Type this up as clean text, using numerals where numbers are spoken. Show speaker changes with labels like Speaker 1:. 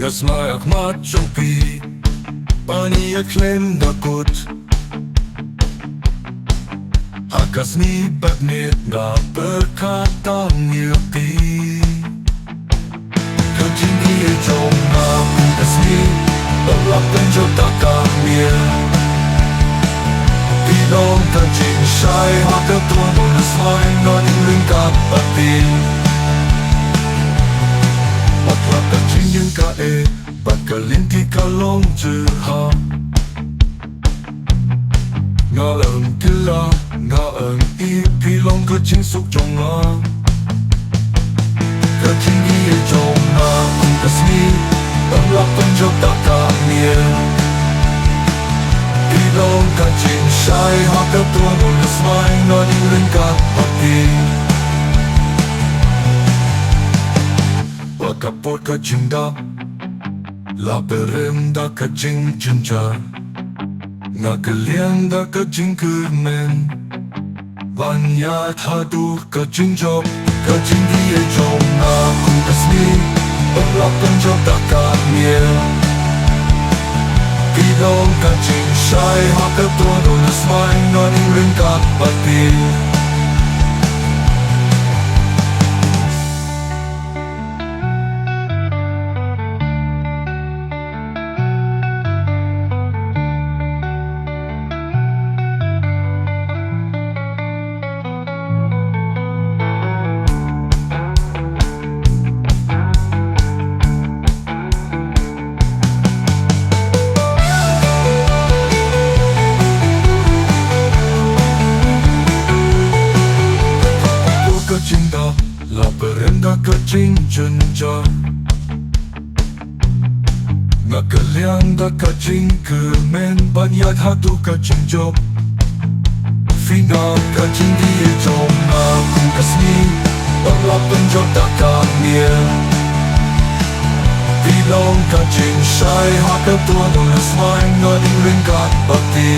Speaker 1: Gasmayak macampi Pania klaim dakut Akas ni baknit na berkata ngipi Ketinggi jom na Akas ni Belak penjotak kami Pinong terjing syai Haka tuan bonus lain Noning lengkap api Matlah terjing yang kae Bakalinti kalong jerha Nga ơn kila Nga ơn ipi long Keting suk jonga Ketinggi jonga Kasni Belak penjotak kami Pilong kacing syai Haka tuan bonus main Noning lengkap api Wakapot kacing dak La berem da kacing cinca Nga kalian da kacing kermen Banyak hadu kacing job Kacing dia jom na Kasni Belak penjotak kami Pilong kacing syai Haka tuan bonus main Noning lengkap api Cinta La berenda kacing cenja Nga kalian da kacing kermen Banyak hatu kacing job Final kacing dia jom na Kasni Belak penjotak kami Pilong kacing syai Haka tuan bonus main Noning lengkap bakti